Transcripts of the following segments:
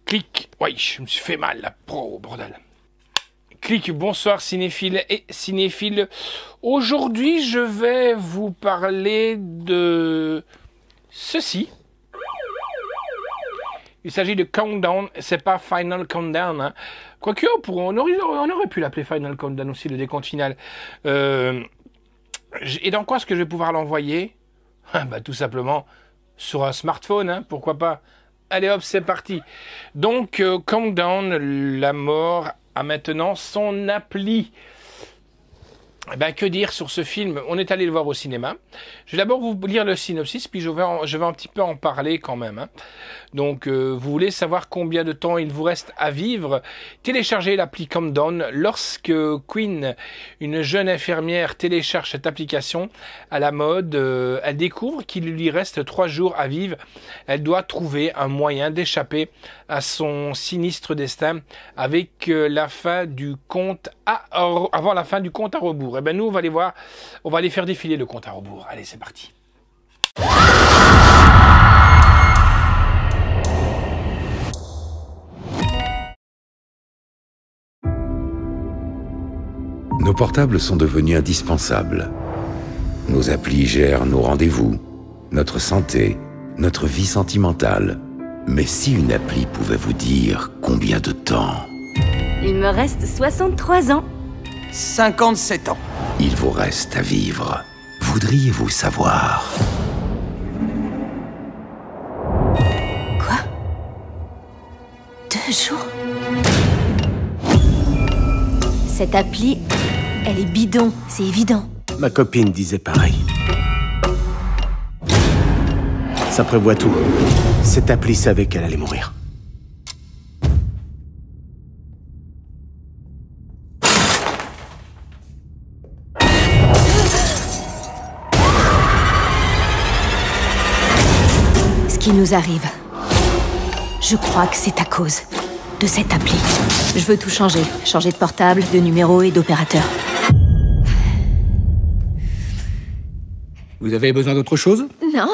Clic. Oui, je me suis fait mal là. Oh, bordel. Clic, bonsoir cinéphiles et cinéphiles. Aujourd'hui, je vais vous parler de ceci. Il s'agit de Countdown, c'est pas Final Countdown. Hein. Quoique, on aurait pu l'appeler Final Countdown aussi, le décompte final. Et dans quoi est-ce que je vais pouvoir l'envoyer? Bah, tout simplement sur un smartphone, hein, pourquoi pas. Allez hop, c'est parti. Donc, Countdown, la mort a maintenant son appli. Ben, que dire sur ce film? On est allé le voir au cinéma. Je vais d'abord vous lire le synopsis, puis je vais un petit peu en parler quand même. Hein. Donc, vous voulez savoir combien de temps il vous reste à vivre? Téléchargez l'appli Countdown. Lorsque Queen, une jeune infirmière, télécharge cette application à la mode, elle découvre qu'il lui reste 3 jours à vivre. Elle doit trouver un moyen d'échapper à son sinistre destin avec la fin du compte avant la fin du compte à rebours. Et ben nous, on va aller voir, on va aller faire défiler le compte à rebours. Allez, c'est parti. Nos portables sont devenus indispensables. Nos applis gèrent nos rendez-vous, notre santé, notre vie sentimentale. Mais si une appli pouvait vous dire combien de temps? Il me reste 63 ans. 57 ans. Il vous reste à vivre. Voudriez-vous savoir? Quoi? 2 jours? Cette appli, elle est bidon, c'est évident. Ma copine disait pareil. Ça prévoit tout. Cette appli savait qu'elle allait mourir. Ce qui nous arrive, je crois que c'est à cause de cette appli. Je veux tout changer. Changer de portable, de numéro et d'opérateur. Vous avez besoin d'autre chose? Non.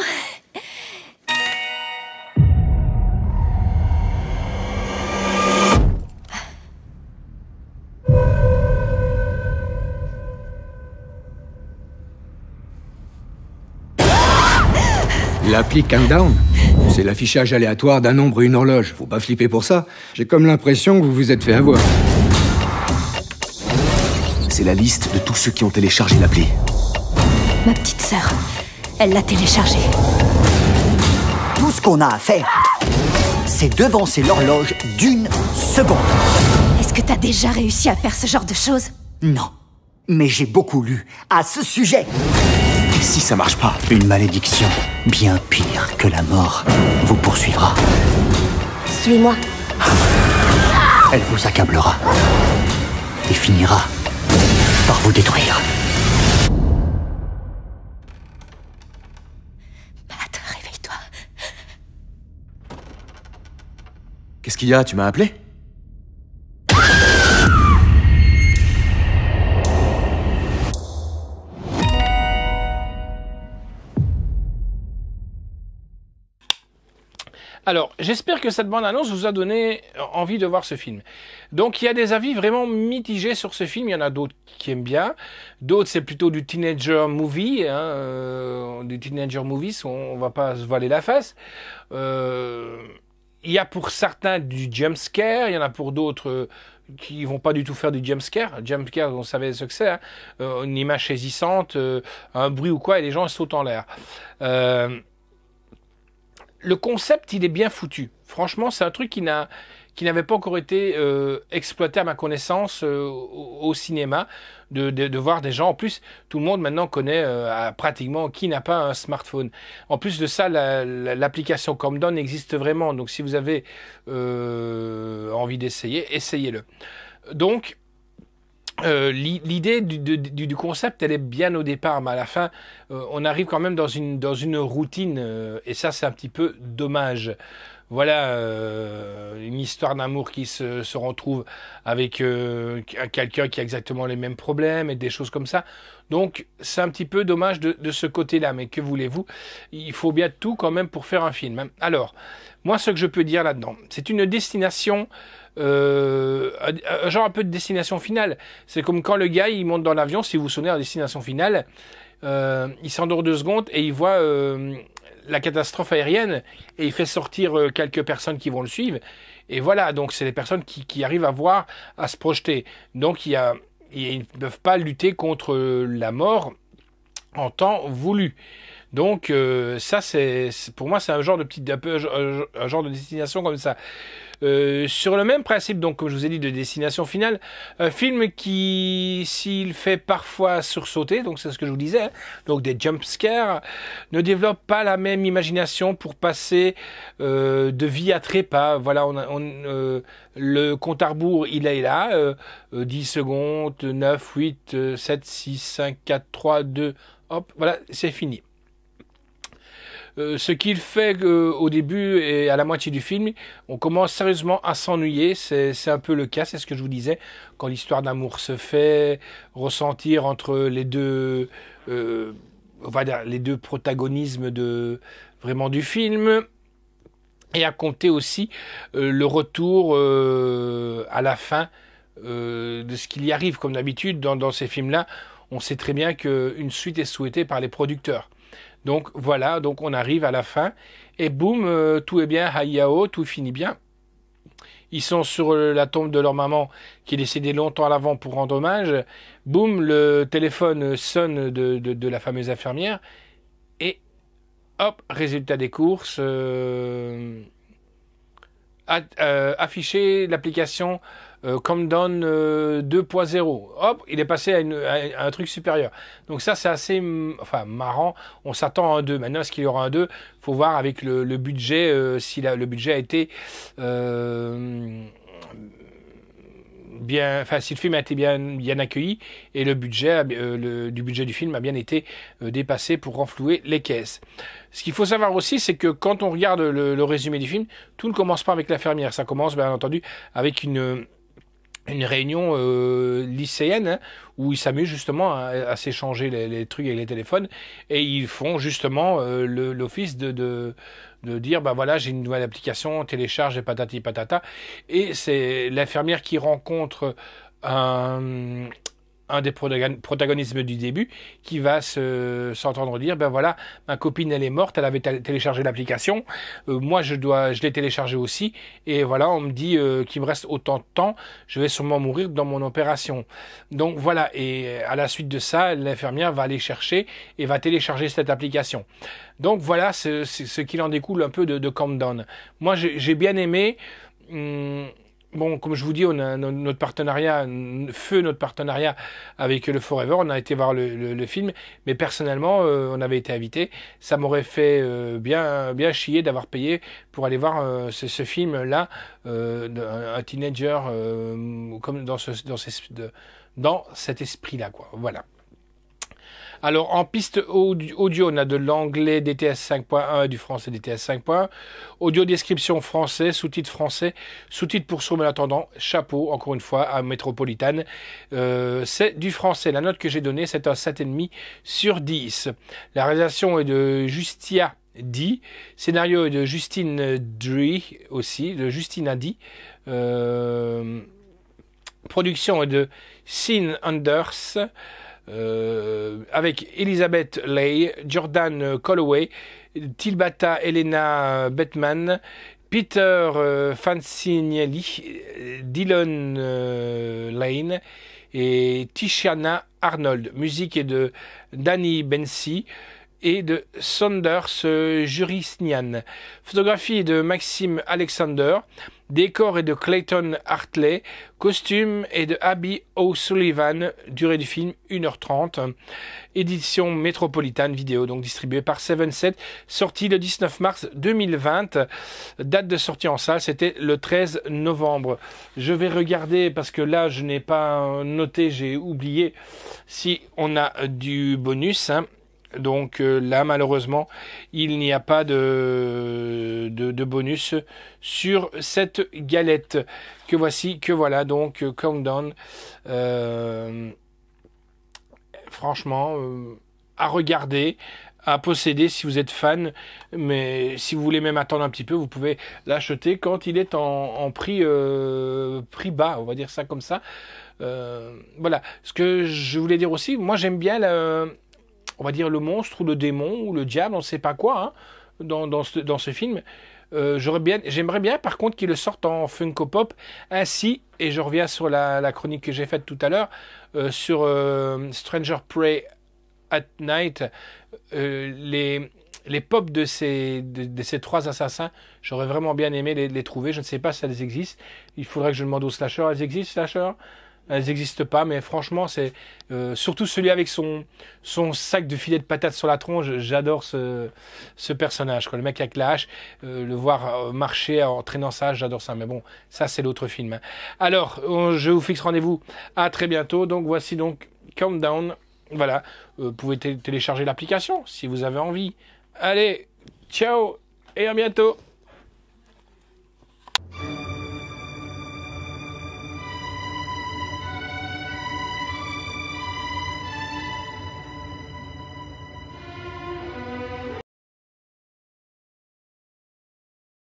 L'appli Countdown, c'est l'affichage aléatoire d'un nombre et une horloge. Faut pas flipper pour ça. J'ai comme l'impression que vous vous êtes fait avoir. C'est la liste de tous ceux qui ont téléchargé l'appli. Ma petite sœur, elle l'a téléchargée. Tout ce qu'on a à faire, c'est devancer l'horloge d'1 seconde. Est-ce que t'as déjà réussi à faire ce genre de choses? Non, mais j'ai beaucoup lu à ce sujet. Et si ça marche pas? Une malédiction bien pire que la mort vous poursuivra. Suis-moi. Elle vous accablera et finira par vous détruire. Matt, réveille-toi. Qu'est-ce qu'il y a? Tu m'as appelé? Alors, j'espère que cette bande-annonce vous a donné envie de voir ce film. Donc, il y a des avis vraiment mitigés sur ce film. Il y en a d'autres qui aiment bien. D'autres, c'est plutôt du teenager movie. Du teenager movies, on va pas se voiler la face. Il y a pour certains du jump scare. Il y en a pour d'autres qui vont pas du tout faire du jump scare. Jump scare, on savait ce que c'est. Hein. Une image saisissante, un bruit ou quoi, et les gens sautent en l'air. Le concept, il est bien foutu. Franchement, c'est un truc qui n'avait pas encore été exploité à ma connaissance au cinéma, de voir des gens. En plus, tout le monde maintenant connaît pratiquement qui n'a pas un smartphone. En plus de ça, l'application Countdown existe vraiment. Donc, si vous avez envie d'essayer, essayez-le. Donc, l'idée du concept, elle est bien au départ, mais à la fin, on arrive quand même dans une routine, et ça, c'est un petit peu dommage. voilà, une histoire d'amour qui se retrouve avec quelqu'un qui a exactement les mêmes problèmes et des choses comme ça. Donc c'est un petit peu dommage de ce côté-là, mais que voulez-vous, il faut bien tout quand même pour faire un film, hein. Alors, moi ce que je peux dire là-dedans, c'est une destination, genre un peu de destination finale. C'est comme quand le gars il monte dans l'avion, si vous vous souvenez, en destination finale, il s'endort 2 secondes et il voit la catastrophe aérienne et il fait sortir quelques personnes qui vont le suivre. Et voilà, donc c'est les personnes qui arrivent à se projeter. Donc ils ne peuvent pas lutter contre la mort en temps voulu. Donc ça, pour moi, c'est un genre un genre de destination comme ça. Sur le même principe, donc comme je vous ai dit, de destination finale, un film qui, s'il fait parfois sursauter, donc c'est ce que je vous disais, hein, donc des jump scares, ne développe pas la même imagination pour passer de vie à trépas. Voilà, le compte à rebours, il est là, 10 secondes, 9, 8, 7, 6, 5, 4, 3, 2, hop, voilà, c'est fini. Ce qu'il fait au début et à la moitié du film, on commence sérieusement à s'ennuyer. C'est un peu le cas, c'est ce que je vous disais, quand l'histoire d'amour se fait ressentir entre les deux, on va dire les deux protagonismes vraiment du film. Et à compter aussi le retour à la fin de ce qu'il y arrive. Comme d'habitude, dans ces films-là, on sait très bien qu'une suite est souhaitée par les producteurs. Donc voilà, donc on arrive à la fin et boum, tout est bien, Hayao, tout finit bien. Ils sont sur la tombe de leur maman qui est décédée longtemps à l'avant pour rendre hommage. Boum, le téléphone sonne de la fameuse infirmière et hop, résultat des courses, afficher l'application Countdown 2.0. Hop, il est passé à un truc supérieur. Donc ça, c'est assez marrant. On s'attend à un 2. Maintenant, est-ce qu'il y aura un 2 ? Faut voir avec le budget, si le budget a été si le film a été bien accueilli et le budget du budget du film a bien été dépassé pour renflouer les caisses. Ce qu'il faut savoir aussi, c'est que quand on regarde le résumé du film, tout ne commence pas avec l'infirmière. Ça commence, bien entendu, avec une réunion lycéenne, hein, où ils s'amusent justement à s'échanger les trucs avec les téléphones et ils font justement l'office de dire bah voilà, j'ai une nouvelle application, télécharge et patati patata, et c'est l'infirmière qui rencontre un des protagonismes du début qui va s'entendre dire ben voilà, ma copine elle est morte, elle avait téléchargé l'application, moi je l'ai téléchargé aussi, et voilà, on me dit qu'il me reste autant de temps, je vais sûrement mourir dans mon opération. Donc voilà, et à la suite de ça, l'infirmière va aller chercher et va télécharger cette application. Donc voilà, c'est ce qu'il en découle un peu de Countdown. Moi j'ai bien aimé. Bon, comme je vous dis, on a notre partenariat avec le Forever. On a été voir le film, mais personnellement, on avait été invité. Ça m'aurait fait bien chier d'avoir payé pour aller voir ce film-là, un teenager comme dans cet esprit-là, quoi. Voilà. Alors, en piste audio, on a de l'anglais DTS 5.1 et du français DTS 5.1. Audio description français, sous-titres pour sourds malentendants. Chapeau, encore une fois, à Métropolitane. C'est du français. La note que j'ai donnée, c'est un 7,5 sur 10. La réalisation est de Justia D. Scénario est de Justine Drie aussi, de Justine Adi. Production est de Sean Anders. Avec Elizabeth Leigh, Jordan Calloway, Tilbata Elena Bettman, Peter Fancignelli, Dylan Lane et Tishiana Arnold. Musique est de Danny Bensi et de Saunders Jurisnian. Photographie est de Maxime Alexander. Décor est de Clayton Hartley. Costume est de Abby O'Sullivan. Durée du film 1h30. Édition Métropolitane vidéo, donc distribuée par 7. Sortie le 19 mars 2020. Date de sortie en salle, c'était le 13 novembre. Je vais regarder, parce que là, je n'ai pas noté, j'ai oublié, si on a du bonus, hein. Donc là, malheureusement, il n'y a pas de bonus sur cette galette. Que voici, que voilà, donc Countdown. Franchement, à regarder, à posséder si vous êtes fan. Mais si vous voulez même attendre un petit peu, vous pouvez l'acheter quand il est en prix bas, on va dire ça comme ça. Voilà. Ce que je voulais dire aussi, moi j'aime bien on va dire le monstre ou le démon ou le diable, on ne sait pas quoi, hein, dans ce film. J'aimerais bien par contre qu'il le sorte en Funko Pop, ainsi, et je reviens sur la chronique que j'ai faite tout à l'heure, sur Stranger Prey at Night, les pops de ces 3 assassins, j'aurais vraiment bien aimé les trouver. Je ne sais pas si elles existent. Il faudrait que je demande aux slashers. Elles existent, slashers? Elles n'existent pas, mais franchement, c'est surtout celui avec son sac de filets de patates sur la tronche. J'adore ce personnage, quoi. Le mec avec la hache, le voir marcher en traînant sa hache, j'adore ça. Mais bon, ça c'est l'autre film, hein. Alors, je vous fixe rendez-vous à très bientôt. Donc voici donc Countdown. Voilà, vous pouvez télécharger l'application si vous avez envie. Allez, ciao et à bientôt.